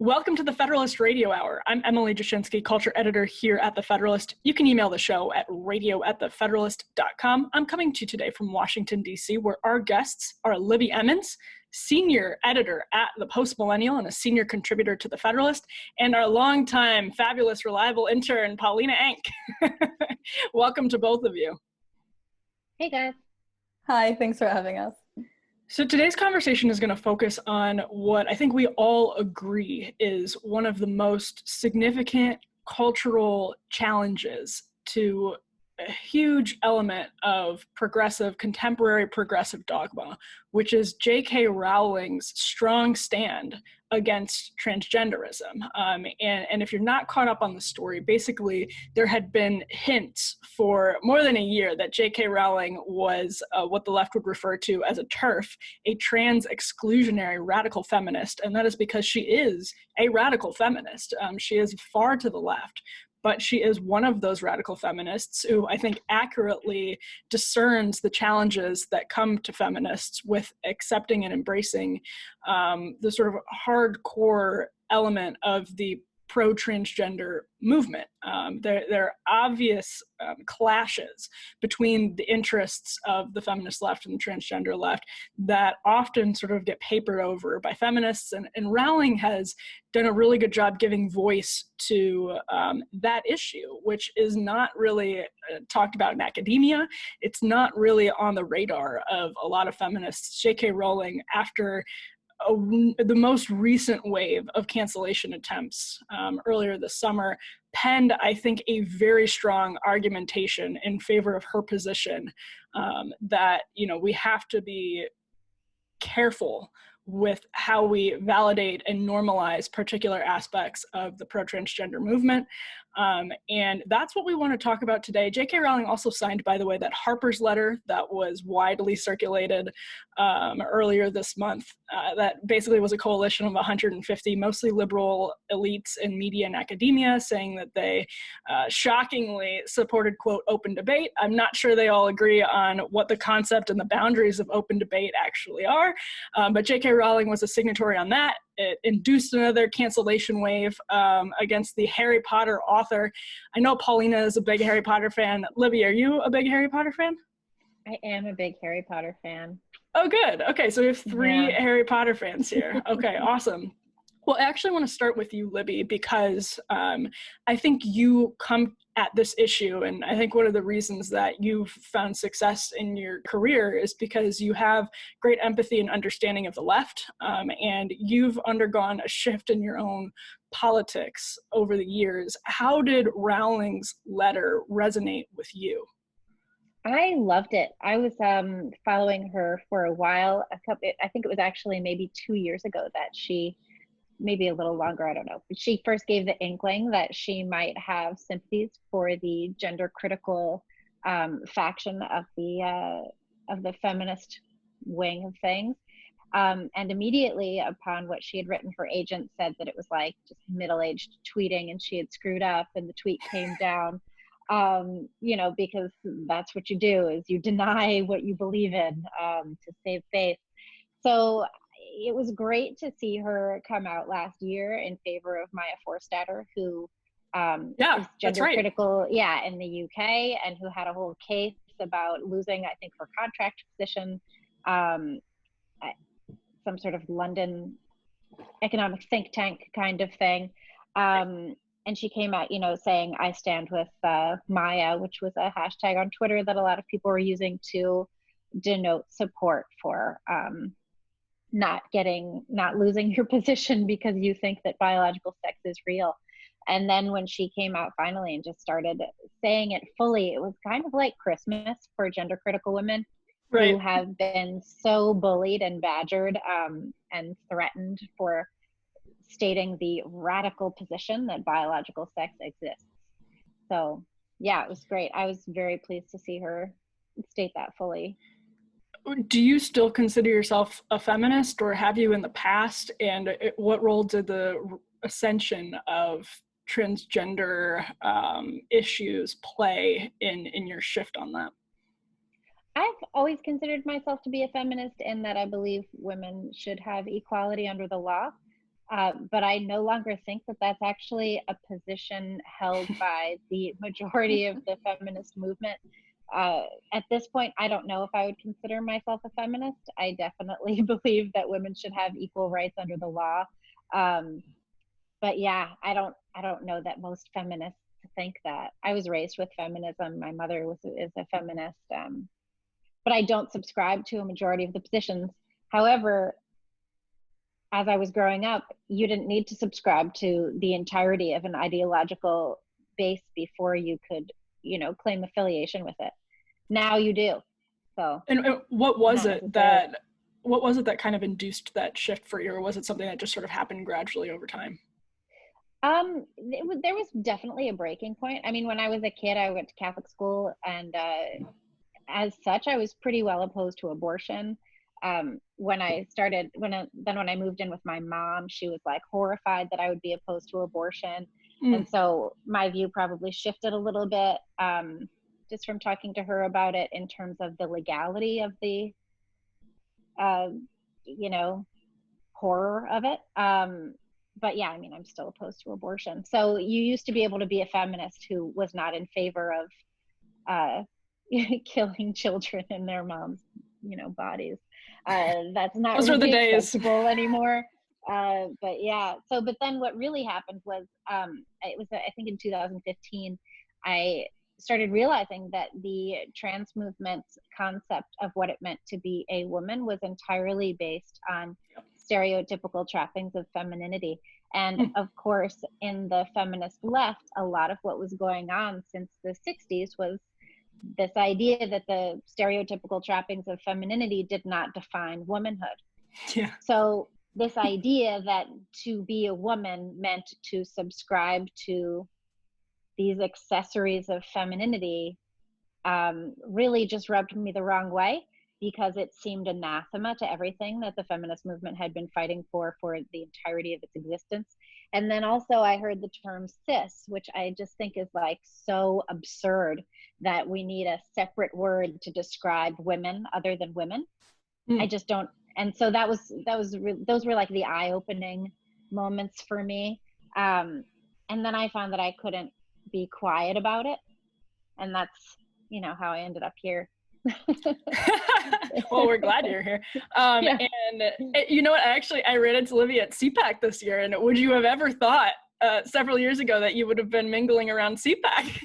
Welcome to the Federalist Radio Hour. I'm Emily Jashinsky, culture editor here at The Federalist. You can email the show at radio@thefederalist.com. I'm coming to you today from Washington, D.C., where our guests are Libby Emmons, senior editor at the Millennial and a senior contributor to The Federalist, and our longtime, fabulous, reliable intern, Paulina Enck. Welcome to both of you. Hey, guys. Hi, thanks for having us. So today's conversation is going to focus on what I think we all agree is one of the most significant cultural challenges to a huge element of contemporary progressive dogma, which is J.K. Rowling's strong stand against transgenderism. And if you're not caught up on the story, basically there had been hints for more than a year that J.K. Rowling was what the left would refer to as a TERF, a trans exclusionary radical feminist. And that is because she is a radical feminist. She is far to the left, but she is one of those radical feminists who I think accurately discerns the challenges that come to feminists with accepting and embracing the sort of hardcore element of the pro-transgender movement. There are obvious clashes between the interests of the feminist left and the transgender left that often sort of get papered over by feminists. And Rowling has done a really good job giving voice to that issue, which is not really talked about in academia. It's not really on the radar of a lot of feminists. J.K. Rowling, after the most recent wave of cancellation attempts earlier this summer, penned, I think, a very strong argumentation in favor of her position that, we have to be careful with how we validate and normalize particular aspects of the pro-transgender movement. And that's what we want to talk about today. J.K. Rowling also signed, by the way, that Harper's letter that was widely circulated earlier this month. That basically was a coalition of 150 mostly liberal elites in media and academia saying that they shockingly supported, quote, open debate. I'm not sure they all agree on what the concept and the boundaries of open debate actually are, but J.K. Rowling was a signatory on that. It induced another cancellation wave against the Harry Potter author. I know Paulina is a big Harry Potter fan. Libby, are you a big Harry Potter fan? I am a big Harry Potter fan. Oh, good. Okay, so we have three Harry Potter fans here. Okay, awesome. Well, I actually want to start with you, Libby, because I think you come at this issue, and I think one of the reasons that you've found success in your career is because you have great empathy and understanding of the left, and you've undergone a shift in your own politics over the years. How did Rowling's letter resonate with you? I loved it. I was following her for a while. I think it was actually maybe 2 years ago that she, maybe a little longer, I don't know. But she first gave the inkling that she might have sympathies for the gender critical faction of the feminist wing of things. And immediately upon what she had written, her agent said that it was like just middle-aged tweeting and she had screwed up and the tweet came down. Because that's what you do, is you deny what you believe in to save face. So it was great to see her come out last year in favor of Maya Forstater, who is gender critical, in the UK, and who had a whole case about losing, I think, her contract position, some sort of London economic think tank kind of thing. And she came out, saying, I stand with Maya, which was a hashtag on Twitter that a lot of people were using to denote support for not losing your position because you think that biological sex is real. And then when she came out finally and just started saying it fully, it was kind of like Christmas for gender critical women who have been so bullied and badgered and threatened for stating the radical position that biological sex exists. So yeah, it was great. I was very pleased to see her state that fully. Do you still consider yourself a feminist, or have you in the past? And what role did the ascension of transgender issues play in your shift on that? I've always considered myself to be a feminist in that I believe women should have equality under the law. But I no longer think that that's actually a position held by the majority of the feminist movement. At this point, I don't know if I would consider myself a feminist. I definitely believe that women should have equal rights under the law. But yeah, I don't know that most feminists think that. I was raised with feminism. My mother is a feminist, but I don't subscribe to a majority of the positions. However, as I was growing up, you didn't need to subscribe to the entirety of an ideological base before you could, claim affiliation with it. Now you do. So. And what was it that kind of induced that shift for you, or was it something that just sort of happened gradually over time? There was definitely a breaking point. I mean, when I was a kid, I went to Catholic school, and as such, I was pretty well opposed to abortion. When I moved in with my mom, she was like horrified that I would be opposed to abortion. And so my view probably shifted a little bit, just from talking to her about it in terms of the legality of the, horror of it. But yeah, I mean, I'm still opposed to abortion. So you used to be able to be a feminist who was not in favor of killing children in their moms, bodies. That's not Those really are the days acceptable anymore. But yeah, but then what really happened was, it was, I think in 2015, I started realizing that the trans movement's concept of what it meant to be a woman was entirely based on stereotypical trappings of femininity. And of course, in the feminist left, a lot of what was going on since the 60s was this idea that the stereotypical trappings of femininity did not define womanhood. Yeah. So this idea that to be a woman meant to subscribe to these accessories of femininity really just rubbed me the wrong way, because it seemed anathema to everything that the feminist movement had been fighting for the entirety of its existence. And then also I heard the term cis, which I just think is like so absurd that we need a separate word to describe women other than women. I just don't. And so those were like the eye-opening moments for me. And then I found that I couldn't be quiet about it. And that's, how I ended up here. Well, we're glad you're here. Yeah. And you know what? I ran into Libby at CPAC this year, and would you have ever thought several years ago that you would have been mingling around CPAC?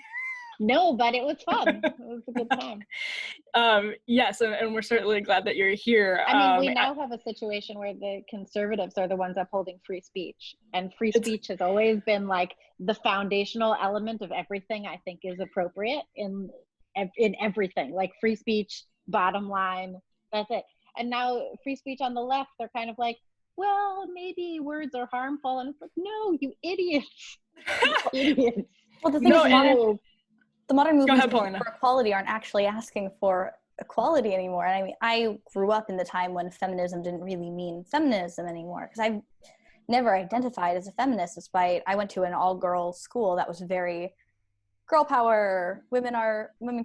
No, but it was fun. It was a good time. Yes, and we're certainly glad that you're here. I mean, we now have a situation where the conservatives are the ones upholding free speech, and free speech has always been like the foundational element of everything I think is appropriate in everything, like free speech, bottom line, that's it. And now free speech on the left, they're kind of like, well, maybe words are harmful, and it's like, no, you idiots. Idiots. Well, the thing is, the modern movements for equality aren't actually asking for equality anymore. And I mean, I grew up in the time when feminism didn't really mean feminism anymore, because I've never identified as a feminist, despite I went to an all-girls school that was very girl power, women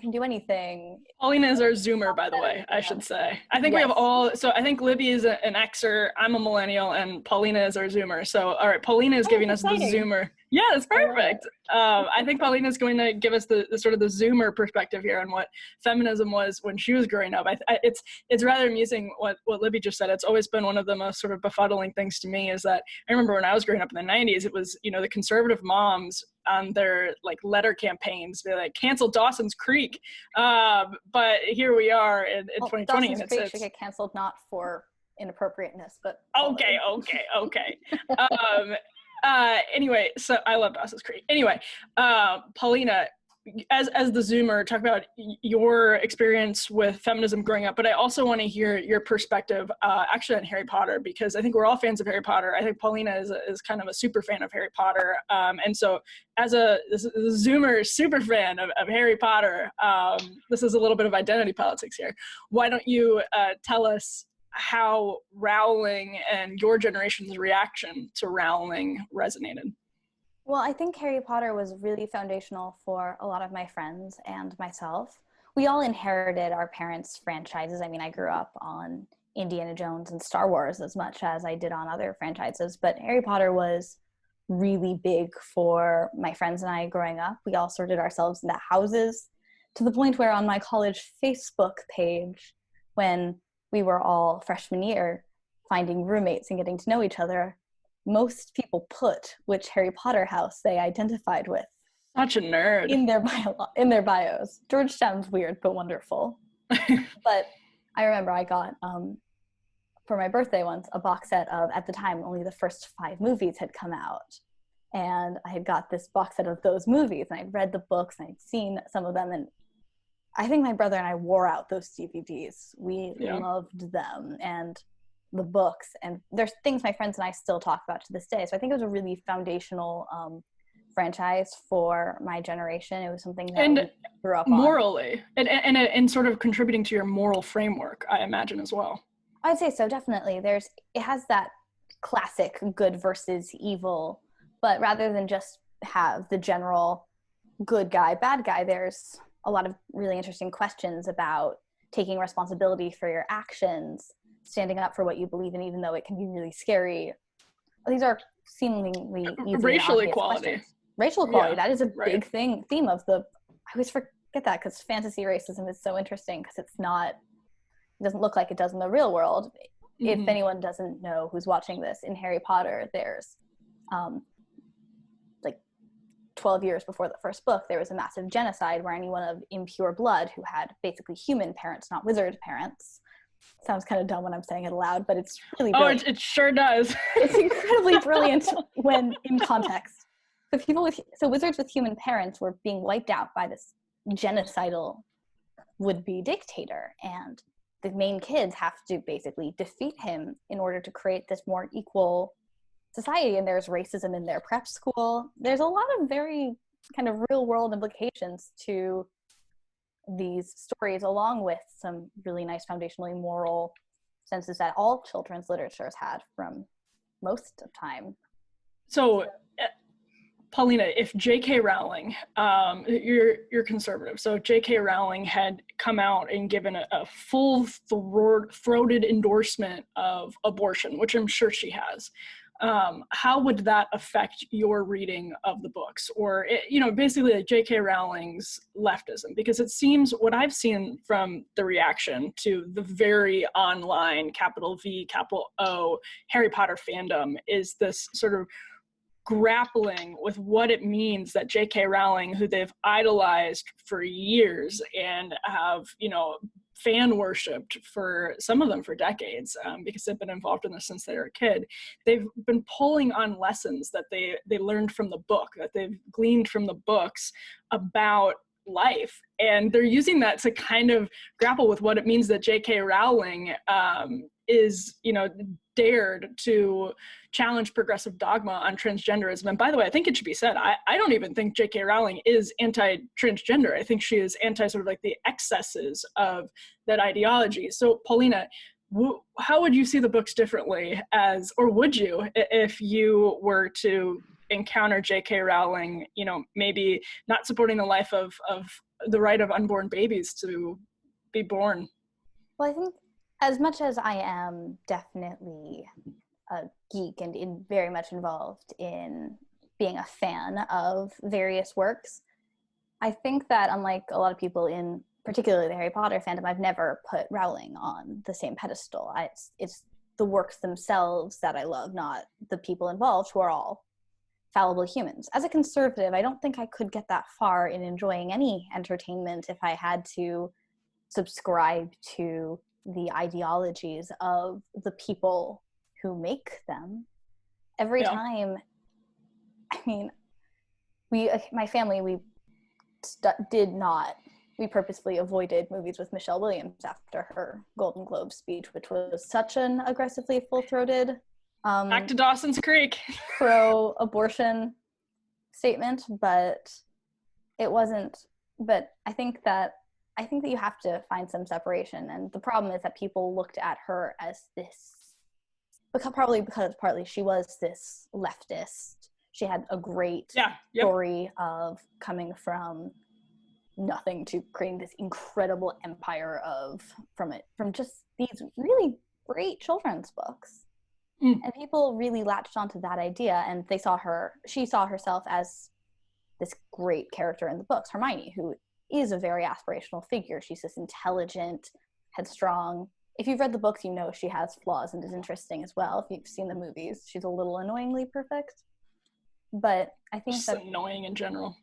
can do anything. Paulina is our Zoomer, by the way, I should say. I think we have I think Libby is an Xer, I'm a millennial, and Paulina is our Zoomer. So, all right, Paulina is giving us the Zoomer. Yeah, that's perfect. I think Paulina is going to give us the sort of the Zoomer perspective here on what feminism was when she was growing up. It's rather amusing what Libby just said. It's always been one of the most sort of befuddling things to me is that I remember when I was growing up in the 90s, it was, the conservative moms on their like letter campaigns, they're like, cancel Dawson's Creek. But here we are in 2020. Dawson's Creek should get canceled not for inappropriateness, but okay. Anyway, so I love Dawson's Creek. Anyway, Paulina, as the Zoomer, talk about your experience with feminism growing up, but I also want to hear your perspective actually on Harry Potter, because I think we're all fans of Harry Potter. I think Paulina is kind of a super fan of Harry Potter. And so as a Zoomer super fan of Harry Potter, this is a little bit of identity politics here. Why don't you tell us how Rowling and your generation's reaction to Rowling resonated? Well, I think Harry Potter was really foundational for a lot of my friends and myself. We all inherited our parents' franchises. I mean, I grew up on Indiana Jones and Star Wars as much as I did on other franchises, but Harry Potter was really big for my friends and I growing up. We all sorted ourselves into houses to the point where on my college Facebook page, when we were all freshman year finding roommates and getting to know each other, most people put which Harry Potter house they identified with. Such a nerd. In their bios. Georgetown's weird but wonderful. But I remember I got, for my birthday once, a box set of, at the time, only the first 5 movies had come out. And I had got this box set of those movies, and I'd read the books, and I'd seen some of them, and I think my brother and I wore out those DVDs. We loved them, and the books, and there's things my friends and I still talk about to this day. So I think it was a really foundational franchise for my generation. It was something that we grew up morally, on. And sort of contributing to your moral framework, I imagine, as well. I'd say so, definitely. It has that classic good versus evil, but rather than just have the general good guy, bad guy, there's a lot of really interesting questions about taking responsibility for your actions, standing up for what you believe in, even though it can be really scary. These are seemingly easy racial equality. Questions. Racial equality, that is a big theme of I always forget that because fantasy racism is so interesting because it doesn't look like it does in the real world. If anyone doesn't know who's watching this, in Harry Potter, there's 12 years before the first book, there was a massive genocide where anyone of impure blood who had basically human parents, not wizard parents. Sounds kind of dumb when I'm saying it aloud, but it's really brilliant. Oh, it sure does. It's incredibly brilliant when in context. So wizards with human parents were being wiped out by this genocidal would-be dictator, and the main kids have to basically defeat him in order to create this more equal society. And there's racism in their prep school. There's a lot of very kind of real-world implications to these stories, along with some really nice foundationally moral senses that all children's literatures had from most of time. So Paulina, if J.K. Rowling, you're conservative, so J.K. Rowling had come out and given a full-throated endorsement of abortion, which I'm sure she has, how would that affect your reading of the books? Or, basically like J.K. Rowling's leftism? Because it seems what I've seen from the reaction to the very online, capital V, capital O, Harry Potter fandom is this sort of grappling with what it means that J.K. Rowling, who they've idolized for years and have, fan worshipped for some of them for decades, because they've been involved in this since they were a kid. They've been pulling on lessons that they learned from the book, that they've gleaned from the books about life. And they're using that to kind of grapple with what it means that J.K. Rowling is, dared to challenge progressive dogma on transgenderism. And by the way, I think it should be said, I don't even think J.K. Rowling is anti-transgender. I think she is anti sort of like the excesses of that ideology. So Paulina, how would you see the books differently or would you, if you were to encounter J.K. Rowling, maybe not supporting the life of the right of unborn babies to be born? Well, I think as much as I am definitely a geek and very much involved in being a fan of various works, I think that unlike a lot of people in particularly the Harry Potter fandom, I've never put Rowling on the same pedestal. It's the works themselves that I love, not the people involved who are all fallible humans. As a conservative, I don't think I could get that far in enjoying any entertainment if I had to subscribe to the ideologies of the people who make them. Every time, my family, we purposefully avoided movies with Michelle Williams after her Golden Globe speech, which was such an aggressively full-throated back to Dawson's Creek pro-abortion statement, but it wasn't. But I think that you have to find some separation, and the problem is that people looked at her as this, because partly she was this leftist. She had a great story of coming from nothing to creating this incredible empire from just these really great children's books. And people really latched onto that idea, and she saw herself as this great character in the books, Hermione, who is a very aspirational figure. She's this intelligent, headstrong. If you've read the books, you know she has flaws and is interesting as well. If you've seen the movies, she's a little annoyingly perfect. But I think just annoying in general.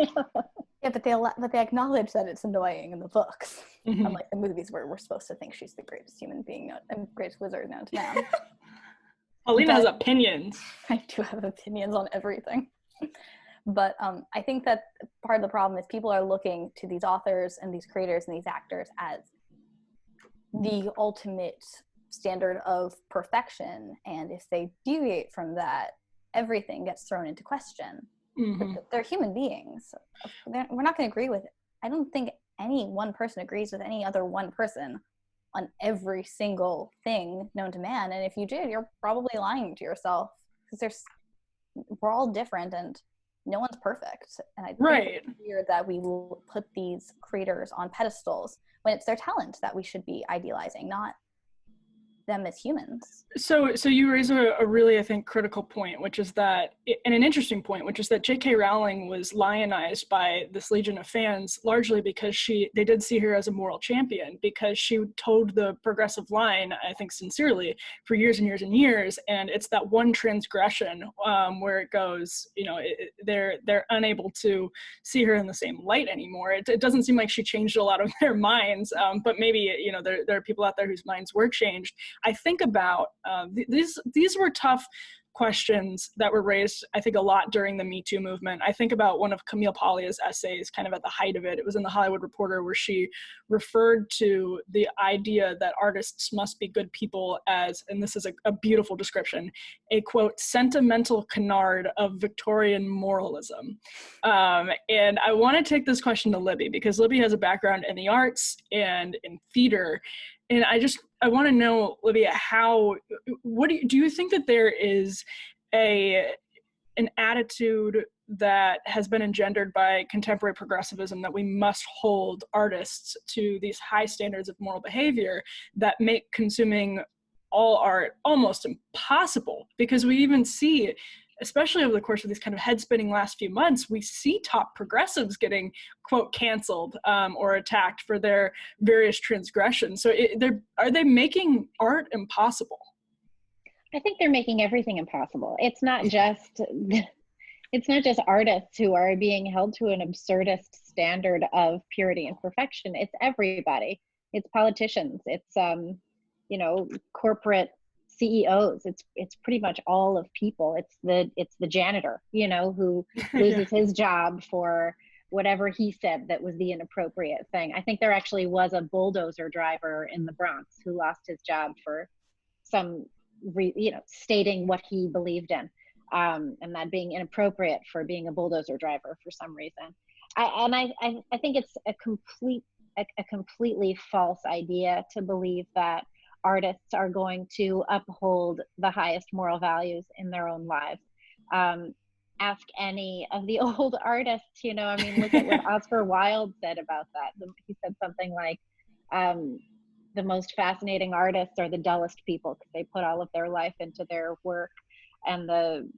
Yeah, but they acknowledge that it's annoying in the books, unlike the movies where we're supposed to think she's the greatest human being and greatest wizard known to man. Paulina has opinions. I do have opinions on everything. But I think that part of the problem is people are looking to these authors and these creators and these actors as the ultimate standard of perfection. And if they deviate from that, everything gets thrown into question. But they're human beings. We're not going to agree with it. I don't think any one person agrees with any other one person on every single thing known to man. And if you did, you're probably lying to yourself, because we're all different and no one's perfect. And I think it's weird that we put these creators on pedestals when it's their talent that we should be idealizing, not them as humans. So you raise a really, I think, critical point, which is that, and an interesting point, which is that J.K. Rowling was lionized by this legion of fans largely because they did see her as a moral champion, because she told the progressive line, I think sincerely, for years and years and years, and it's that one transgression where it goes, they're unable to see her in the same light anymore. It doesn't seem like she changed a lot of their minds, but maybe, there are people out there whose minds were changed. I think about these were tough questions that were raised, I think, a lot during the Me Too movement. I think about one of Camille Paglia's essays kind of at the height of it. It was in the Hollywood Reporter, where she referred to the idea that artists must be good people as, and this is a beautiful description, a, quote, sentimental canard of Victorian moralism. And I want to take this question to Libby, because Libby has a background in the arts and in theater. And I want to know, Libby, do you think that there is an attitude that has been engendered by contemporary progressivism that we must hold artists to these high standards of moral behavior that make consuming all art almost impossible? Because we even see, especially over the course of these kind of head-spinning last few months, we see top progressives getting, quote, canceled or attacked for their various transgressions. So are they making art impossible? I think they're making everything impossible. It's not just artists who are being held to an absurdist standard of purity and perfection. It's everybody. It's politicians. It's corporate CEOs. It's pretty much all of people. It's the janitor, who loses his job for whatever he said that was the inappropriate thing. I think there actually was a bulldozer driver in the Bronx who lost his job for some stating what he believed in, and that being inappropriate for being a bulldozer driver for some reason. I think it's a completely false idea to believe that artists are going to uphold the highest moral values in their own lives. Ask any of the old artists, look at what Oscar Wilde said about that. He said something like, the most fascinating artists are the dullest people, because they put all of their life into their work. And the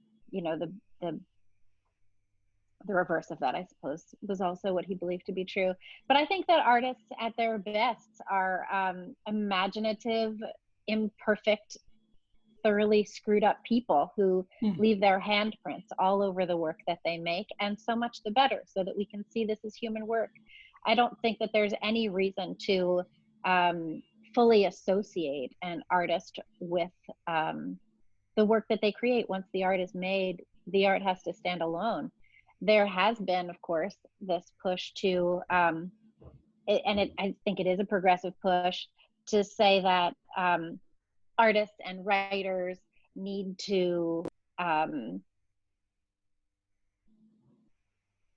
reverse of that, I suppose, was also what he believed to be true. But I think that artists at their best are imaginative, imperfect, thoroughly screwed up people who leave their handprints all over the work that they make, and so much the better, so that we can see this as human work. I don't think that there's any reason to fully associate an artist with the work that they create. Once the art is made, the art has to stand alone. There has been, of course, this push to, I think it is a progressive push, to say that artists and writers need to,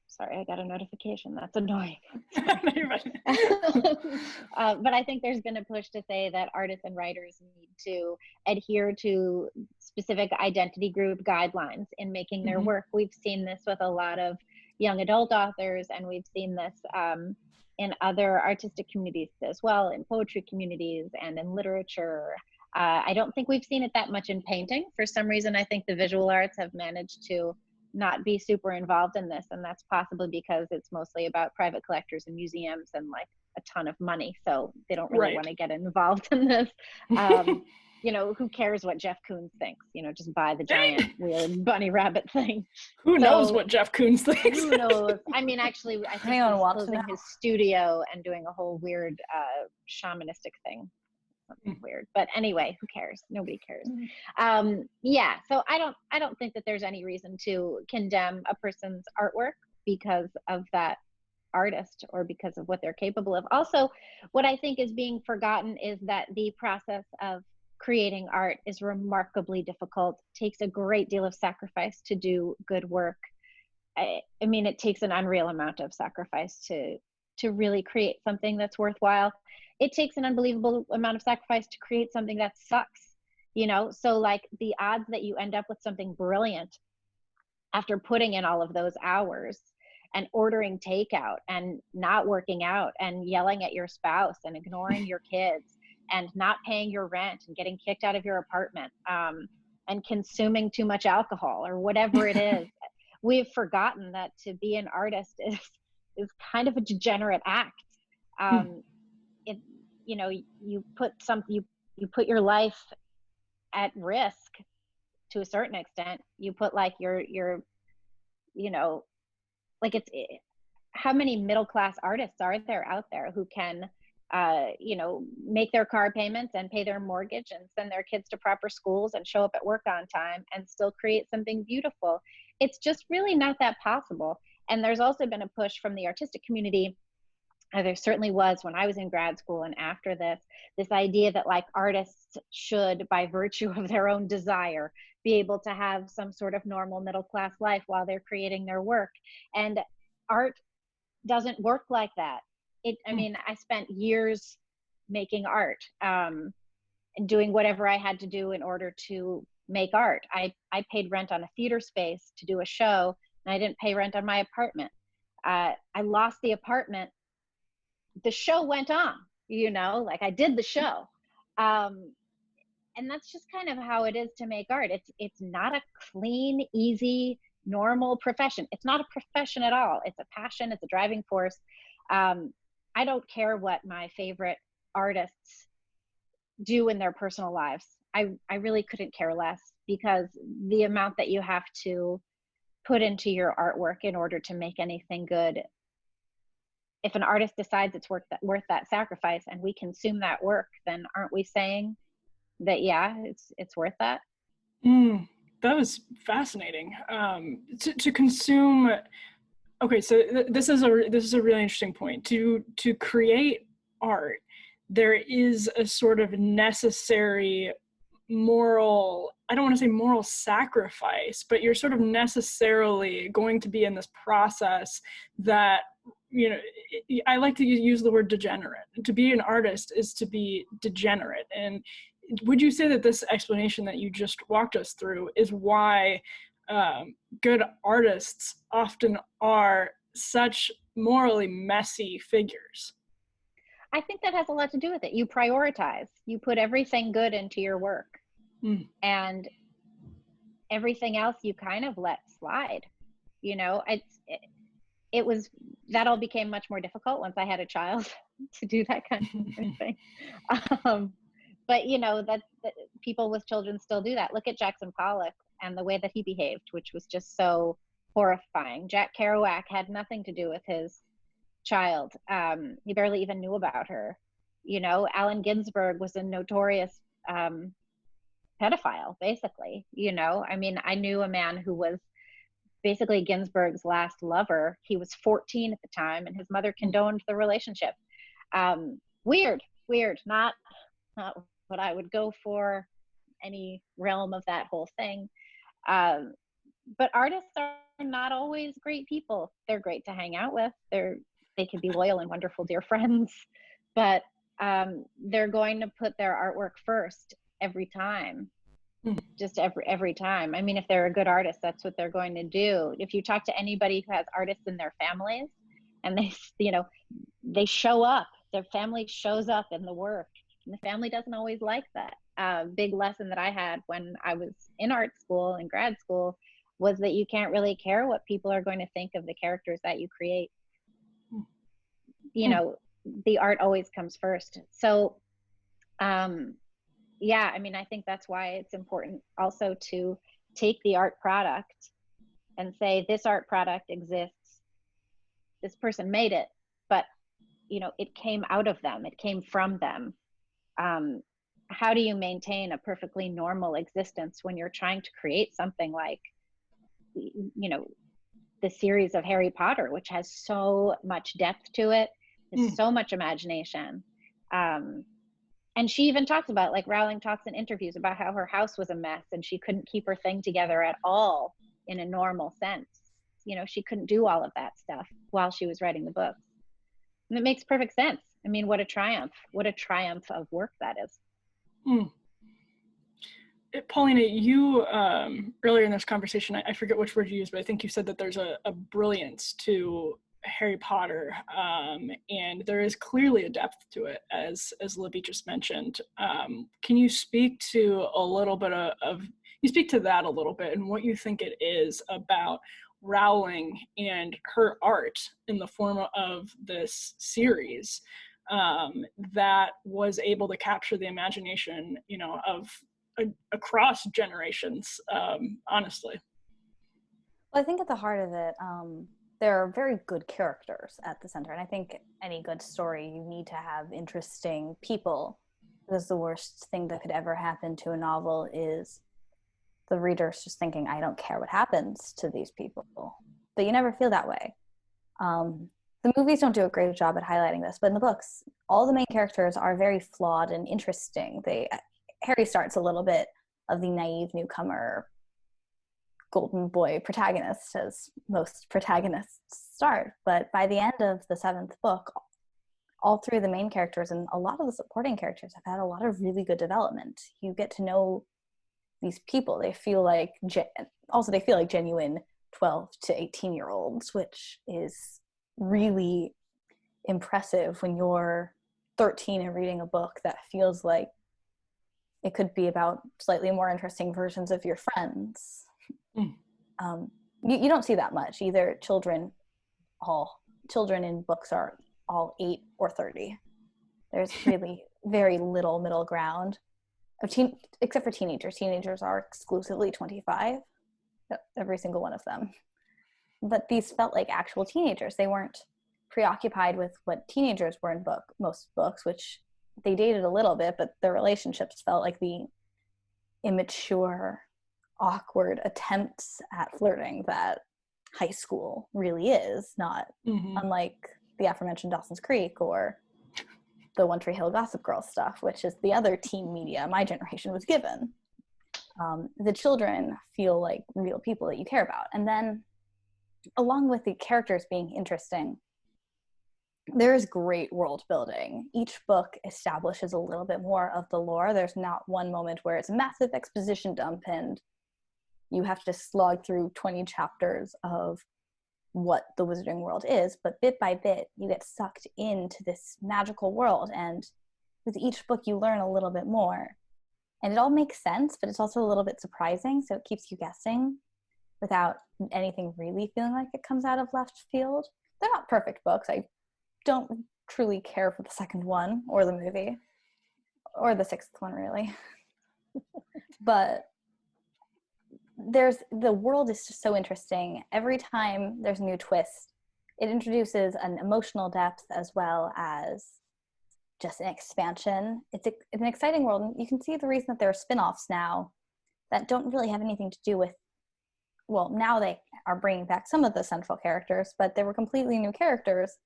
sorry, I got a notification. That's annoying. But I think there's been a push to say that artists and writers need to adhere to specific identity group guidelines in making their work. We've seen this with a lot of young adult authors, and we've seen this in other artistic communities as well, in poetry communities and in literature. I don't think we've seen it that much in painting. For some reason, I think the visual arts have managed to not be super involved in this, and that's possibly because it's mostly about private collectors and museums and like a ton of money, so they don't really want to get involved in this. You know, who cares what Jeff Koons thinks? You know, just buy the giant weird bunny rabbit thing. Who knows what Jeff Koons thinks? Who knows? I mean, actually, I think he's closing his studio and doing a whole weird shamanistic thing. Something weird, but anyway, who cares? Nobody cares. Yeah, so I don't think that there's any reason to condemn a person's artwork because of that artist or because of what they're capable of. Also, what I think is being forgotten is that the process of creating art is remarkably difficult, takes a great deal of sacrifice to do good work. I mean, it takes an unreal amount of sacrifice to really create something that's worthwhile. It takes an unbelievable amount of sacrifice to create something that sucks, you know? So like the odds that you end up with something brilliant after putting in all of those hours and ordering takeout and not working out and yelling at your spouse and ignoring your kids and not paying your rent and getting kicked out of your apartment and consuming too much alcohol or whatever it is. We've forgotten that to be an artist is kind of a degenerate act. You know, you put your life at risk to a certain extent. You put like your you know, like how many middle class artists are there out there who can you know, make their car payments and pay their mortgage and send their kids to proper schools and show up at work on time and still create something beautiful? It's just really not that possible. And there's also been a push from the artistic community. There certainly was when I was in grad school and after this idea that like artists should, by virtue of their own desire, be able to have some sort of normal middle class life while they're creating their work. And art doesn't work like that. I mean, I spent years making art and doing whatever I had to do in order to make art. I paid rent on a theater space to do a show, and I didn't pay rent on my apartment. I lost the apartment. The show went on, you know, like I did the show. And that's just kind of how it is to make art. It's not a clean, easy, normal profession. It's not a profession at all. It's a passion. It's a driving force. I don't care what my favorite artists do in their personal lives. I really couldn't care less, because the amount that you have to put into your artwork in order to make anything good, if an artist decides it's worth that sacrifice and we consume that work, then aren't we saying that, yeah, it's worth that? That was fascinating. To consume. Okay, so this is a really interesting point. To create art, there is a sort of necessary moral, I don't want to say moral sacrifice, but you're sort of necessarily going to be in this process that, you know, I like to use the word degenerate. To be an artist is to be degenerate. And would you say that this explanation that you just walked us through is why good artists often are such morally messy figures? I think that has a lot to do with it. You prioritize. You put everything good into your work, and everything else you kind of let slide. You know, that all became much more difficult once I had a child to do that kind of thing. But you know, that people with children still do that. Look at Jackson Pollock and the way that he behaved, which was just so horrifying. Jack Kerouac had nothing to do with his child. He barely even knew about her. You know, Allen Ginsberg was a notorious pedophile, basically. You know, I mean, I knew a man who was basically Ginsberg's last lover. He was 14 at the time, and his mother condoned the relationship. Weird, not what I would go for, any realm of that whole thing. But artists are not always great people. They're great to hang out with. They can be loyal and wonderful dear friends, but they're going to put their artwork first every time. Just every time. I mean, if they're a good artist, that's what they're going to do. If you talk to anybody who has artists in their families, and they, you know, they show up, their family shows up in the work, and the family doesn't always like that. Big lesson that I had when I was in art school and grad school was that you can't really care what people are going to think of the characters that you create. You know, the art always comes first. So yeah, I mean, I think that's why it's important also to take the art product and say, this art product exists, this person made it, but you know, it came out of them, it came from them. How do you maintain a perfectly normal existence when you're trying to create something like, you know, the series of Harry Potter, which has so much depth to it, there's so much imagination. And she even talks about, like, Rowling talks in interviews about how her house was a mess and she couldn't keep her thing together at all in a normal sense. You know, she couldn't do all of that stuff while she was writing the books. And it makes perfect sense. I mean, what a triumph of work that is. Paulina, you earlier in this conversation, I forget which word you used, but I think you said that there's a brilliance to Harry Potter, and there is clearly a depth to it, as Libby just mentioned. Can you speak to a little bit that a little bit, and what you think it is about Rowling and her art in the form of this series that was able to capture the imagination, you know, of across generations, honestly? Well, I think at the heart of it, there are very good characters at the center. And I think any good story, you need to have interesting people, because the worst thing that could ever happen to a novel is the reader's just thinking, I don't care what happens to these people. But you never feel that way. The movies don't do a great job at highlighting this, but in the books, all the main characters are very flawed and interesting. Harry starts a little bit of the naive newcomer golden boy protagonist, as most protagonists start. But by the end of the 7th book, all three of the main characters and a lot of the supporting characters have had a lot of really good development. You get to know these people. They feel like genuine 12 to 18-year-olds, which is really impressive when you're 13 and reading a book that feels like it could be about slightly more interesting versions of your friends. You don't see that much either. Children in books are all 8 or 30. There's really very little middle ground, except for teenagers. Teenagers are exclusively 25, every single one of them. But these felt like actual teenagers. They weren't preoccupied with what teenagers were in most books, which they dated a little bit, but their relationships felt like the immature, awkward attempts at flirting that high school really is, not unlike the aforementioned Dawson's Creek or the One Tree Hill Gossip Girl stuff, which is the other teen media my generation was given. The children feel like real people that you care about. And then along with the characters being interesting, there is great world building. Each book establishes a little bit more of the lore. There's not one moment where it's a massive exposition dump and you have to slog through 20 chapters of what the wizarding world is, but bit by bit, you get sucked into this magical world, and with each book, you learn a little bit more. And it all makes sense, but it's also a little bit surprising, so it keeps you guessing without anything really feeling like it comes out of left field. They're not perfect books. I don't truly care for the second one, or the movie, or the 6th one, really. But the world is just so interesting. Every time there's a new twist, it introduces an emotional depth as well as just an expansion. It's an exciting world, and you can see the reason that there are spin-offs now that don't really have anything to do with, well, now they are bringing back some of the central characters, but they were completely new characters.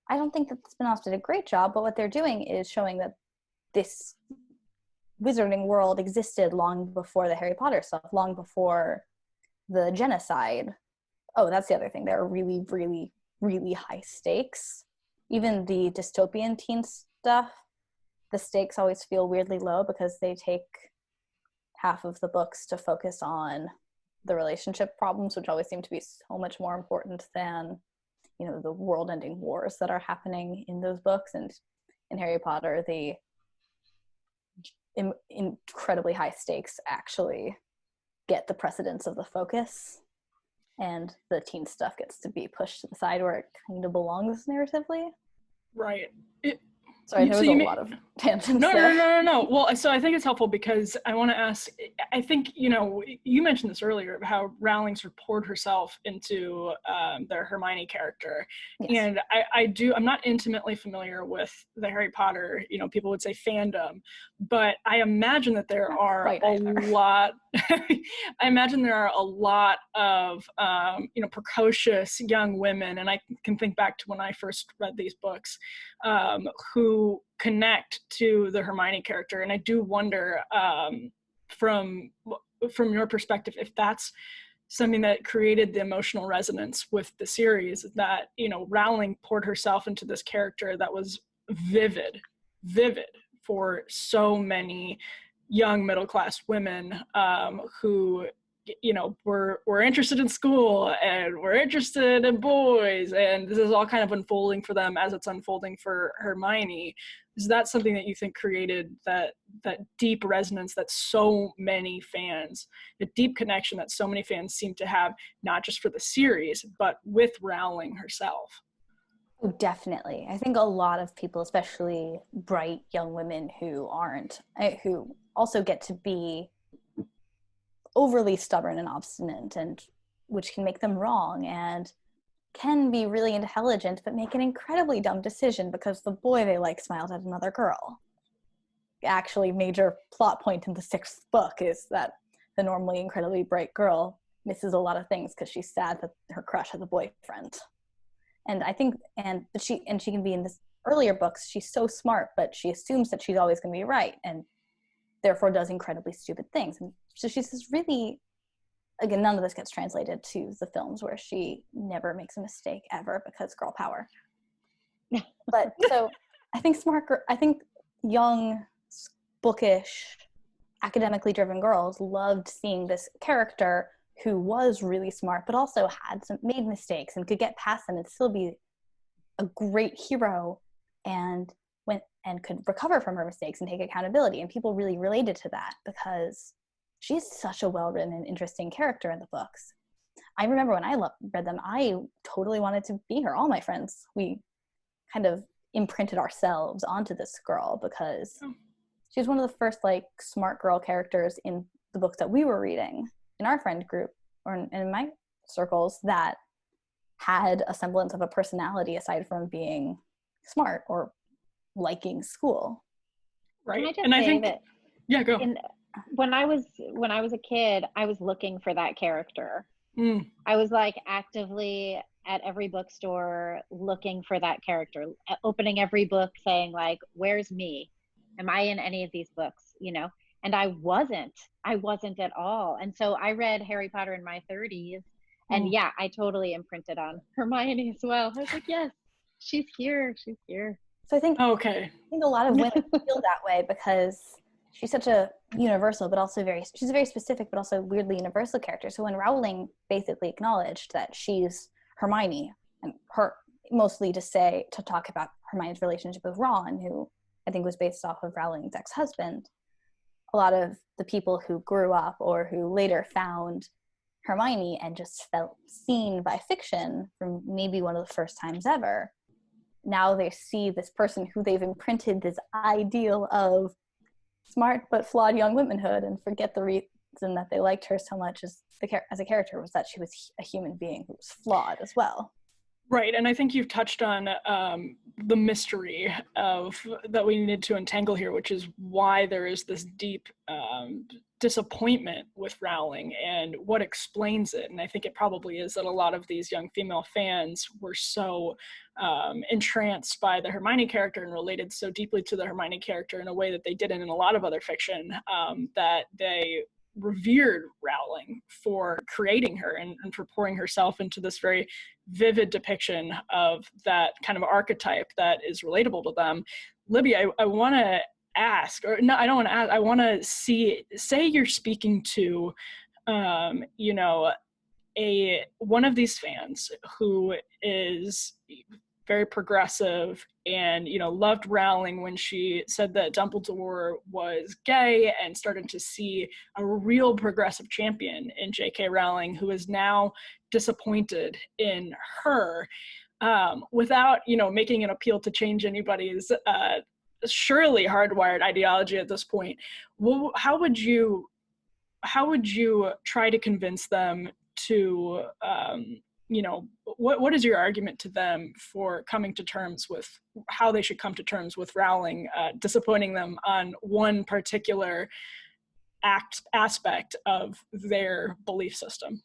I don't think that the spin-offs did a great job, but what they're doing is showing that this wizarding world existed long before the Harry Potter stuff, long before the genocide. Oh, that's the other thing. There are really, really, really high stakes. Even the dystopian teen stuff, the stakes always feel weirdly low because they take half of the books to focus on the relationship problems, which always seem to be so much more important than you know, the world-ending wars that are happening in those books. And in Harry Potter, the incredibly high stakes actually get the precedence of the focus, and the teen stuff gets to be pushed to the side where it kind of belongs narratively. Right. Sorry, there was a lot of tangents there. No. Well, so I think it's helpful because I want to ask, I think, you know, you mentioned this earlier, how Rowling sort of poured herself into their Hermione character. Yes. And I'm not intimately familiar with the Harry Potter, you know, people would say fandom, but I imagine that there are a lot, I imagine there are a lot of, you know, precocious young women, and I can think back to when I first read these books, who connect to the Hermione character. And I do wonder, from your perspective, if that's something that created the emotional resonance with the series, that, you know, Rowling poured herself into this character that was vivid for so many young middle-class women who, you know, we're interested in school and we're interested in boys, and this is all kind of unfolding for them as it's unfolding for Hermione. Is that something that you think created that deep resonance that so many fans, the deep connection that so many fans seem to have, not just for the series, but with Rowling herself? Oh, definitely. I think a lot of people, especially bright young women who also get to be overly stubborn and obstinate, and which can make them wrong, and can be really intelligent but make an incredibly dumb decision because the boy they like smiles at another girl. Actually, major plot point in the 6th book is that the normally incredibly bright girl misses a lot of things because she's sad that her crush has a boyfriend. And I think, she can be in this earlier books, she's so smart, but she assumes that she's always going to be right, and therefore does incredibly stupid things. And so she's this really, again, none of this gets translated to the films where she never makes a mistake ever because girl power. But so I think young, bookish, academically driven girls loved seeing this character who was really smart, but also made mistakes and could get past them and still be a great hero, and could recover from her mistakes and take accountability. And people really related to that because she's such a well-written and interesting character in the books. I remember when I read them, I totally wanted to be her. All my friends, we kind of imprinted ourselves onto this girl because she was one of the first like smart girl characters in the books that we were reading in our friend group or in my circles that had a semblance of a personality aside from being smart or liking school. Right. And I think that go. When I was a kid, I was looking for that character. I was like actively at every bookstore looking for that character, opening every book saying like, where's me? Am I in any of these books? You know? And I wasn't at all. And so I read Harry Potter in my 30s, and yeah, I totally imprinted on Hermione as well. I was like, yes, she's here. So I think a lot of women feel that way because she's such a universal, but also she's a very specific, but also weirdly universal character. So when Rowling basically acknowledged that she's Hermione, and her mostly to talk about Hermione's relationship with Ron, who I think was based off of Rowling's ex-husband, a lot of the people who grew up or who later found Hermione and just felt seen by fiction from maybe one of the first times ever, now they see this person who they've imprinted this ideal of smart but flawed young womanhood and forget the reason that they liked her so much as a character was that she was a human being who was flawed as well. Right, and I think you've touched on the mystery that we needed to untangle here, which is why there is this deep disappointment with Rowling and what explains it. And I think it probably is that a lot of these young female fans were so entranced by the Hermione character and related so deeply to the Hermione character in a way that they didn't in a lot of other fiction, that they revered Rowling for creating her and for pouring herself into this very vivid depiction of that kind of archetype that is relatable to them. Libby, I want to ask, or no, I don't want to ask, I want to say you're speaking to, one of these fans who is very progressive and, you know, loved Rowling when she said that Dumbledore was gay, and started to see a real progressive champion in J.K. Rowling, who is now disappointed in her, without, you know, making an appeal to change anybody's surely hardwired ideology at this point. Well, how would you try to convince them to, you know, what is your argument to them for coming to terms with how they should come to terms with Rowling disappointing them on one particular aspect of their belief system?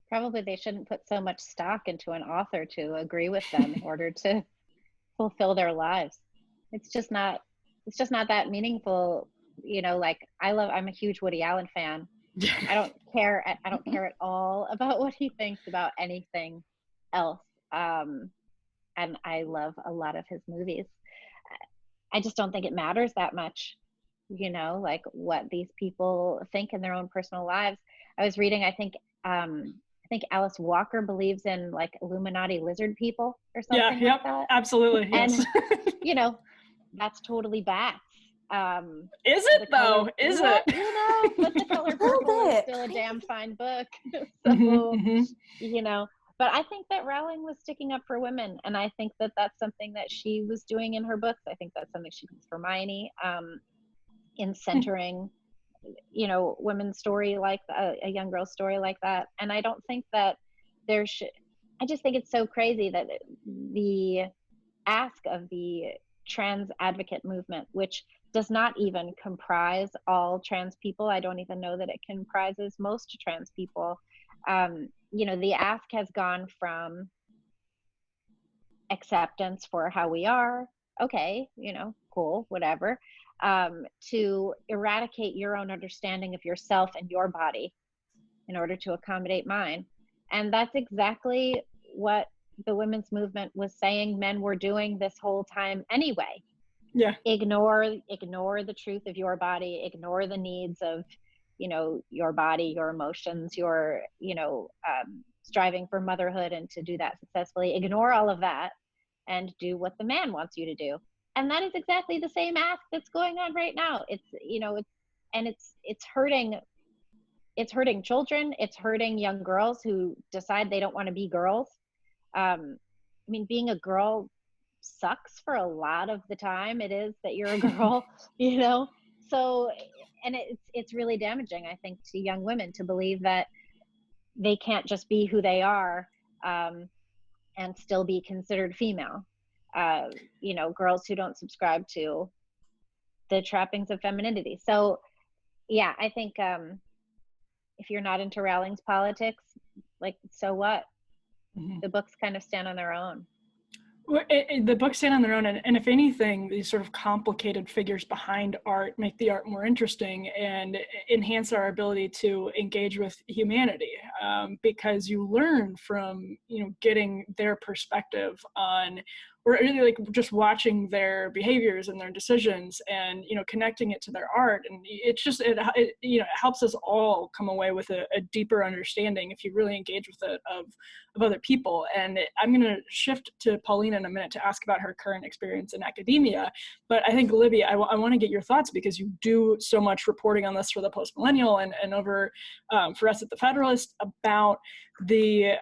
Probably they shouldn't put so much stock into an author to agree with them in order to fulfill their lives. It's just not that meaningful. You know, like I'm a huge Woody Allen fan. I don't care at all about what he thinks about anything else. And I love a lot of his movies. I just don't think it matters that much, you know, like what these people think in their own personal lives. I was reading, I think Alice Walker believes in like Illuminati lizard people or something like that. Absolutely. Yes. And, you know, that's totally bats. Is it though? Is it? You know, but The Color Purple is still a damn fine book. So, you know, but I think that Rowling was sticking up for women, and I think that that's something that she was doing in her books. I think that's something she did for Hermione, in centering, you know, women's story like a young girl's story like that. And I don't think that I just think it's so crazy that the ask of the trans advocate movement, which does not even comprise all trans people. I don't even know that it comprises most trans people. You know, the ask has gone from acceptance for how we are, okay, you know, cool, whatever, to eradicate your own understanding of yourself and your body in order to accommodate mine. And that's exactly what the women's movement was saying men were doing this whole time anyway. Yeah. Ignore the truth of your body, ignore the needs of, you know, your body, your emotions, your, you know, striving for motherhood and to do that successfully. Ignore all of that and do what the man wants you to do. And that is exactly the same ask that's going on right now. It's, you know, it's hurting children. It's hurting young girls who decide they don't want to be girls. I mean, being a girl sucks for a lot of the time. It is that you're a girl, you know? So, and it's really damaging, I think, to young women to believe that they can't just be who they are, and still be considered female. You know, girls who don't subscribe to the trappings of femininity. So yeah, I think, if you're not into Rowling's politics, like, so what? The books kind of stand on their own. Well, the books stand on their own, and if anything, these sort of complicated figures behind art make the art more interesting and enhance our ability to engage with humanity, because you learn from, you know, getting their perspective on, or really like just watching their behaviors and their decisions, and, you know, connecting it to their art. And it's just, it you know, it helps us all come away with a deeper understanding if you really engage with it of other people. And I'm going to shift to Paulina in a minute to ask about her current experience in academia. But I think, Libby, I want to get your thoughts, because you do so much reporting on this for the Post-Millennial and over for us at the Federalist, about the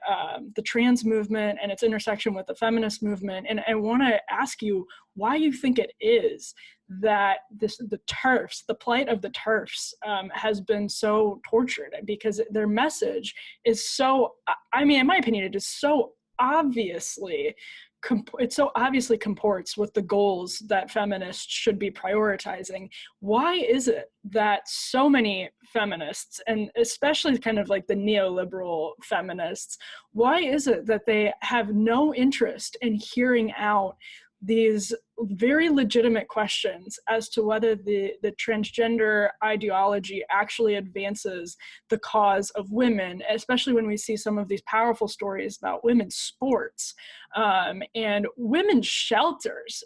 trans movement and its intersection with the feminist movement. And I want to ask you why you think it is that the TERFs, the plight of the TERFs, has been so tortured, because their message is so, I mean, in my opinion, it is so obviously comports with the goals that feminists should be prioritizing. Why is it that so many feminists, and especially kind of like the neoliberal feminists, why is it that they have no interest in hearing out these very legitimate questions as to whether the transgender ideology actually advances the cause of women, especially when we see some of these powerful stories about women's sports and women's shelters,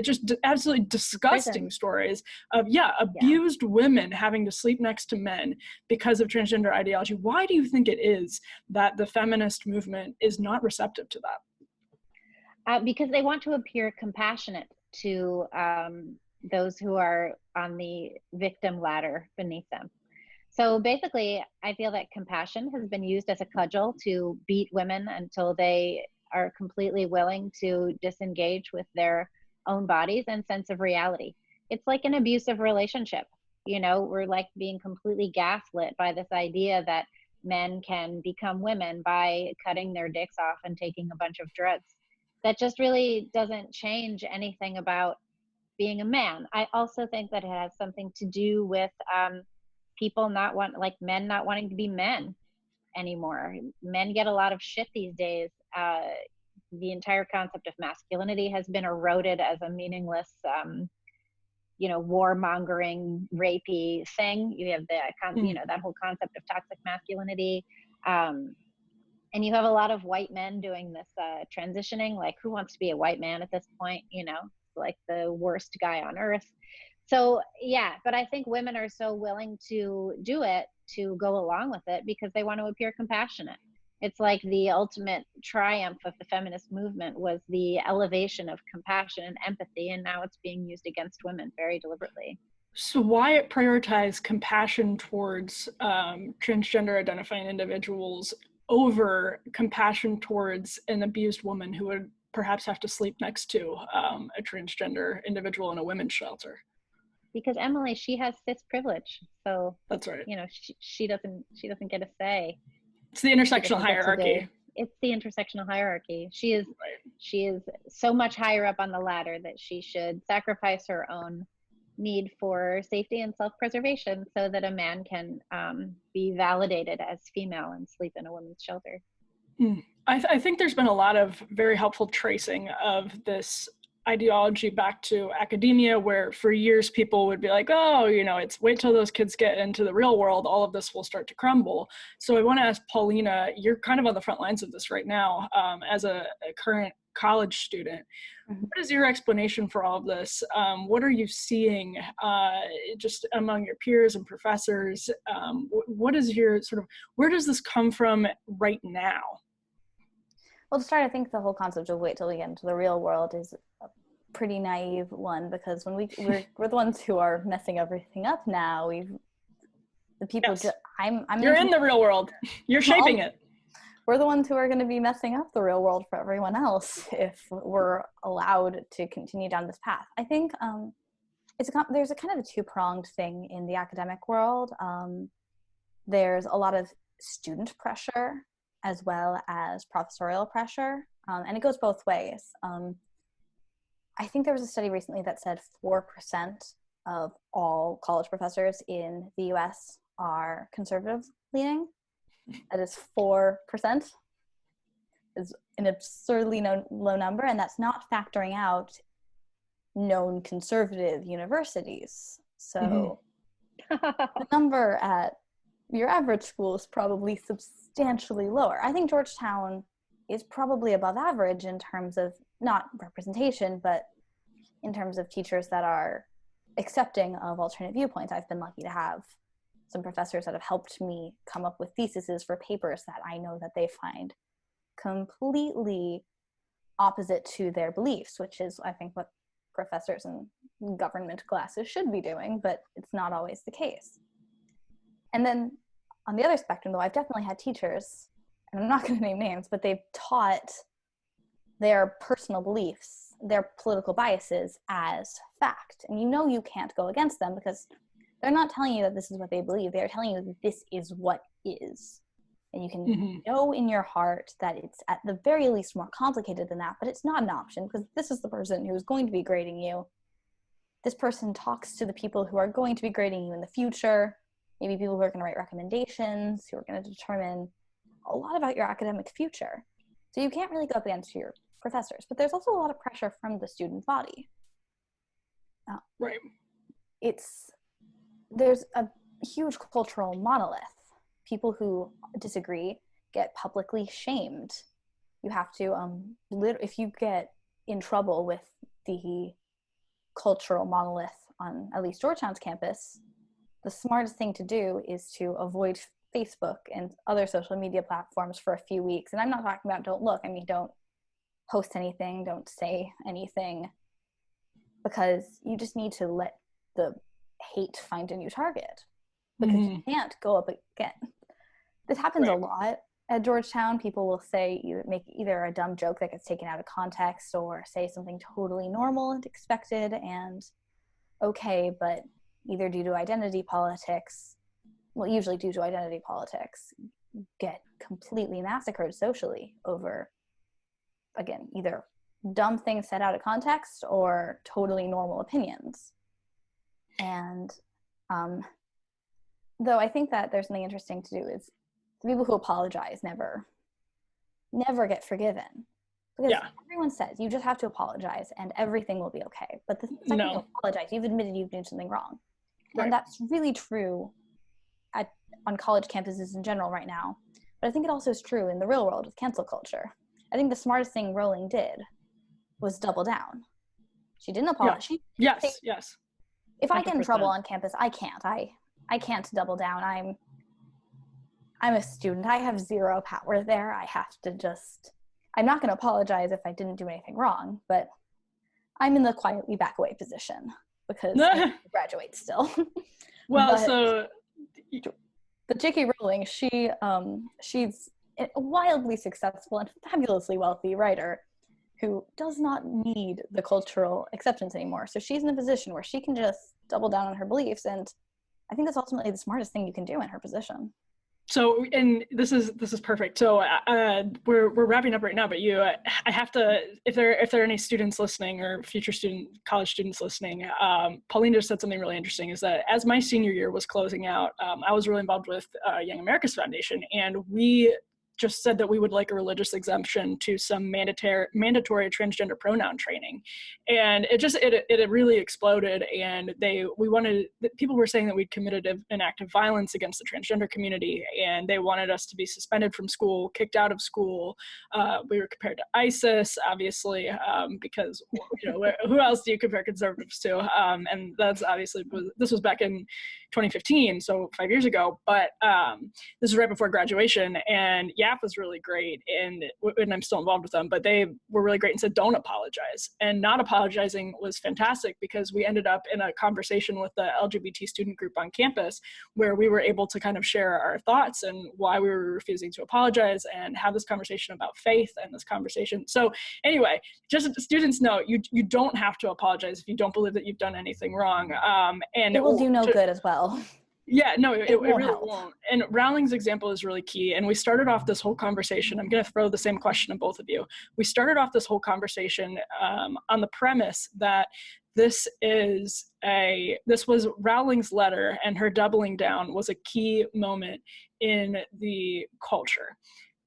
just absolutely disgusting stories of abused women having to sleep next to men because of transgender ideology. Why do you think it is that the feminist movement is not receptive to that? Because they want to appear compassionate to those who are on the victim ladder beneath them. So basically, I feel that compassion has been used as a cudgel to beat women until they are completely willing to disengage with their own bodies and sense of reality. It's like an abusive relationship. You know, we're like being completely gaslit by this idea that men can become women by cutting their dicks off and taking a bunch of drugs. That just really doesn't change anything about being a man. I also think that it has something to do with people men not wanting to be men anymore. Men get a lot of shit these days. The entire concept of masculinity has been eroded as a meaningless, warmongering, rapey thing. You have that whole concept of toxic masculinity. And you have a lot of white men doing this transitioning. Like, who wants to be a white man at this point? You know, like the worst guy on earth. So yeah, but I think women are so willing to do it, to go along with it, because they want to appear compassionate. It's like the ultimate triumph of the feminist movement was the elevation of compassion and empathy, and now it's being used against women very deliberately. So why prioritize compassion towards transgender identifying individuals over compassion towards an abused woman who would perhaps have to sleep next to a transgender individual in a women's shelter? Because Emily, she has cis privilege, so that's right. You know, she doesn't get a say. It's the intersectional hierarchy. It's the intersectional hierarchy. She is so much higher up on the ladder that she should sacrifice her own need for safety and self-preservation so that a man can be validated as female and sleep in a women's shelter. I think there's been a lot of very helpful tracing of this ideology back to academia, where for years people would be like, oh, you know, it's wait till those kids get into the real world, all of this will start to crumble. So I want to ask Paulina, you're kind of on the front lines of this right now as a current college student. What is your explanation for all of this? What are you seeing just among your peers and professors? What is your where does this come from right now? Well, to start, I think the whole concept of wait till we get into the real world is a pretty naive one, because when we're the ones who are messing everything up now. You're in the real world. You're shaping it. We're the ones who are going to be messing up the real world for everyone else if we're allowed to continue down this path. I think there's a kind of a two-pronged thing in the academic world. There's a lot of student pressure as well as professorial pressure, and it goes both ways. I think there was a study recently that said 4% of all college professors in the US are conservative leaning. That is 4%. Is an absurdly low number, and that's not factoring out known conservative universities. So the number at your average school is probably substantially lower. I think Georgetown is probably above average in terms of not representation, but in terms of teachers that are accepting of alternate viewpoints. I've been lucky to have some professors that have helped me come up with theses for papers that I know that they find completely opposite to their beliefs, which is, I think, what professors in government classes should be doing, but it's not always the case. And then on the other spectrum, though, I've definitely had teachers, and I'm not going to name names, but they've taught their personal beliefs, their political biases as fact. And you can't go against them because they're not telling you that this is what they believe. They're telling you that this is what is. And you can know in your heart that it's at the very least more complicated than that, but it's not an option because this is the person who is going to be grading you. This person talks to the people who are going to be grading you in the future, maybe people who are going to write recommendations, who are going to determine a lot about your academic future. So you can't really go up against your professors, but there's also a lot of pressure from the student body. Right. There's a huge cultural monolith. People who disagree get publicly shamed. You have to, if you get in trouble with the cultural monolith on at least Georgetown's campus, the smartest thing to do is to avoid Facebook and other social media platforms for a few weeks. And I'm not talking about don't look. I mean, don't post anything, don't say anything, because you just need to let the hate find a new target, because you can't go up again. This happens a lot at Georgetown. People will say, make either a dumb joke that gets taken out of context, or say something totally normal and expected and okay, but either due to identity politics, well, usually due to identity politics, get completely massacred socially over, again, either dumb things said out of context or totally normal opinions. And though I think that there's something interesting to do is the people who apologize never get forgiven, because everyone says you just have to apologize and everything will be okay. But the second you apologize, you've admitted you've done something wrong. And that's really true on college campuses in general right now. But I think it also is true in the real world with cancel culture. I think the smartest thing Rowling did was double down. She didn't apologize. Yes. If 100%. I get in trouble on campus, I can't. I can't double down. I'm a student. I have zero power there. I have to just, I'm not going to apologize if I didn't do anything wrong, but I'm in the quietly back away position because I graduate still. Well, but J.K. Rowling, she's a wildly successful and fabulously wealthy writer who does not need the cultural acceptance anymore. So she's in a position where she can just double down on her beliefs, and I think that's ultimately the smartest thing you can do in her position. So, and this is perfect. So we're wrapping up right now, but I have to, if there are any students listening or future college students listening, Paulina just said something really interesting, is that as my senior year was closing out, I was really involved with Young America's Foundation, and we just said that we would like a religious exemption to some mandatory transgender pronoun training. And it really exploded. And people were saying that we'd committed an act of violence against the transgender community, and they wanted us to be suspended from school, kicked out of school. We were compared to ISIS, obviously, because who else do you compare conservatives to? And that's obviously, this was back in 2015, so 5 years ago, but this was right before graduation, and YAP was really great, and I'm still involved with them, but they were really great and said, don't apologize. And not apologizing was fantastic, because we ended up in a conversation with the LGBT student group on campus where we were able to kind of share our thoughts and why we were refusing to apologize and have this conversation about faith and this conversation. So anyway, just so students know, you don't have to apologize if you don't believe that you've done anything wrong. And it will do no good as well. Yeah, no, it really won't. And Rowling's example is really key. And we started off this whole conversation, I'm going to throw the same question to both of you. We started off this whole conversation on the premise that this was Rowling's letter, and her doubling down was a key moment in the culture.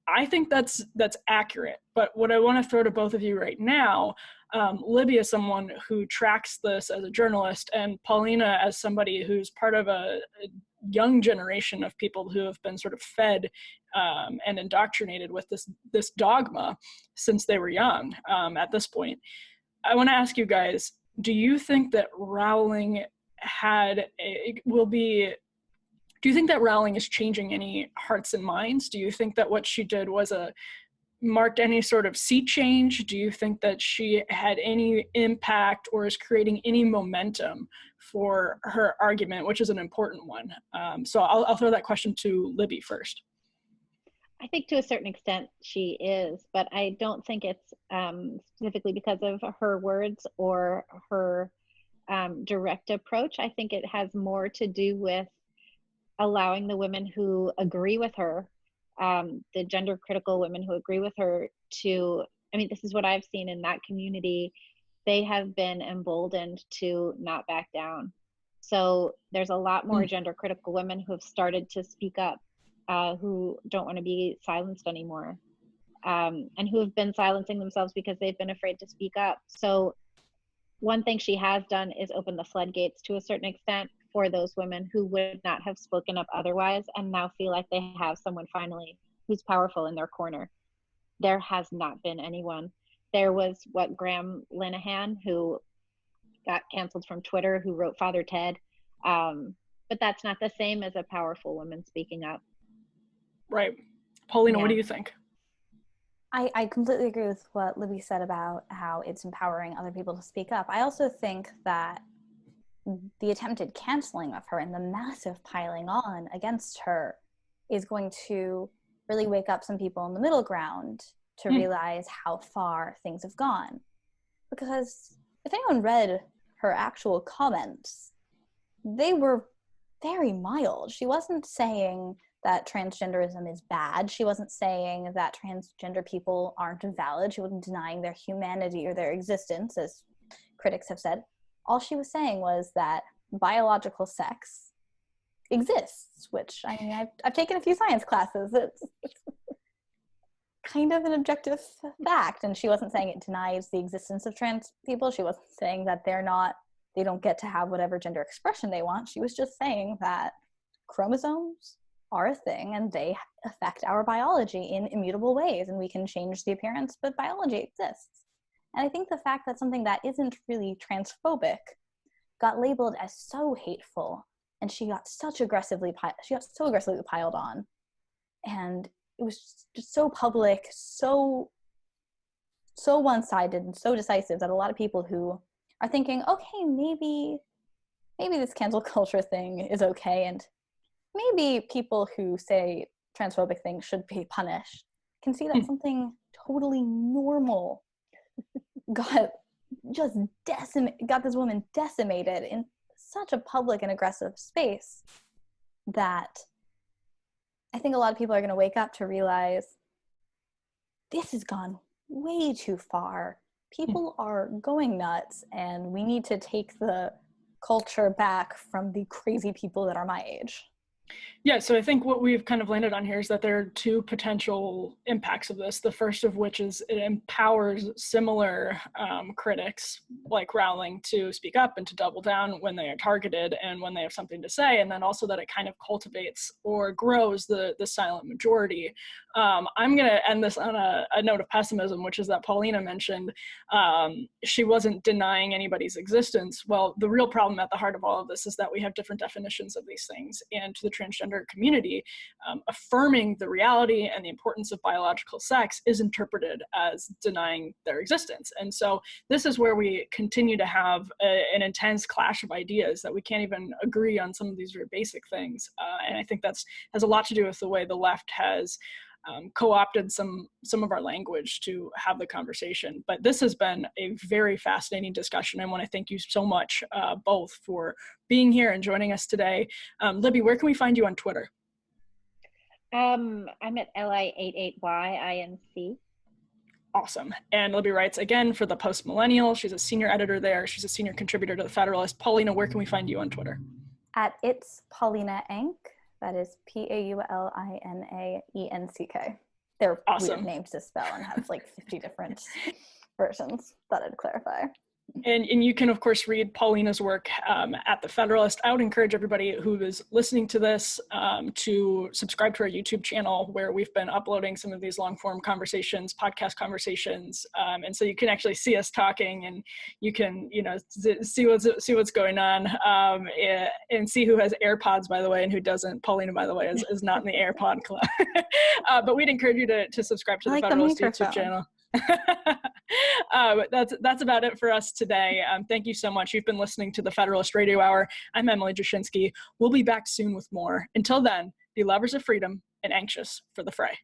I think that's accurate. But what I want to throw to both of you right now, Libby is someone who tracks this as a journalist, and Paulina as somebody who's part of a young generation of people who have been sort of fed and indoctrinated with this dogma since they were young at this point. I want to ask you guys, do you think that Rowling do you think that Rowling is changing any hearts and minds? Do you think that what she did was marked any sort of sea change? Do you think that she had any impact or is creating any momentum for her argument, which is an important one? So I'll throw that question to Libby first. I think to a certain extent she is, but I don't think it's specifically because of her words or her direct approach. I think it has more to do with allowing the women who agree with her, the gender critical women who agree with her this is what I've seen in that community. They have been emboldened to not back down. So there's a lot more gender critical women who have started to speak up, who don't want to be silenced anymore, and who have been silencing themselves because they've been afraid to speak up. So one thing she has done is open the floodgates to a certain extent for those women who would not have spoken up otherwise, and now feel like they have someone finally who's powerful in their corner. There has not been anyone. there was Graham Linehan, who got canceled from Twitter, who wrote Father Ted. But that's not the same as a powerful woman speaking up. Right. Paulina, Yeah. What do you think? I completely agree with what Libby said about how it's empowering other people to speak up. I also think that the attempted canceling of her and the massive piling on against her is going to really wake up some people in the middle ground to realize how far things have gone. Because if anyone read her actual comments, they were very mild. She wasn't saying that transgenderism is bad. She wasn't saying that transgender people aren't valid. She wasn't denying their humanity or their existence, as critics have said. All she was saying was that biological sex exists, which, I mean, I've taken a few science classes. It's kind of an objective fact. And she wasn't saying it denies the existence of trans people. She wasn't saying that they don't get to have whatever gender expression they want. She was just saying that chromosomes are a thing and they affect our biology in immutable ways, and we can change the appearance, but biology exists. And I think the fact that something that isn't really transphobic got labeled as so hateful, and she got so aggressively piled on, and it was just so public, so one-sided and so decisive that a lot of people who are thinking, okay, maybe this cancel culture thing is okay, and maybe people who say transphobic things should be punished, can see that something totally normal got this woman decimated in such a public and aggressive space that I think a lot of people are going to wake up to realize this has gone way too far. People are going nuts, and we need to take the culture back from the crazy people that are my age. Yeah, so I think what we've kind of landed on here is that there are two potential impacts of this. The first of which is it empowers similar critics like Rowling to speak up and to double down when they are targeted and when they have something to say, and then also that it kind of cultivates or grows the silent majority. I'm going to end this on a note of pessimism, which is that Paulina mentioned she wasn't denying anybody's existence. Well, the real problem at the heart of all of this is that we have different definitions of these things, and to the transgender community, affirming the reality and the importance of biological sex is interpreted as denying their existence. And so this is where we continue to have an intense clash of ideas that we can't even agree on some of these very basic things. And I think has a lot to do with the way the left has co-opted some of our language to have the conversation. But this has been a very fascinating discussion. I want to thank you so much both for being here and joining us today. Libby, where can we find you on Twitter? I'm at Li88YINC. Awesome. And Libby writes again for the Post Millennial. She's a senior editor there. She's a senior contributor to the Federalist. Paulina, where can we find you on Twitter? At It's Paulina Enck. That is PAULINAENCK. They're awesome. Weird names to spell and have like 50 different versions. Thought I'd clarify. And you can, of course, read Paulina's work at the Federalist. I would encourage everybody who is listening to this to subscribe to our YouTube channel, where we've been uploading some of these long-form conversations, podcast conversations, and so you can actually see us talking, and you can, see what's going on, and see who has AirPods, by the way, and who doesn't. Paulina, by the way, is not in the AirPod club. But we'd encourage you to subscribe to the Federalist YouTube channel. That's about it for us today. Thank you so much. You've been listening to the Federalist Radio Hour. I'm Emily Jashinsky. We'll be back soon with more. Until then, be lovers of freedom and anxious for the fray.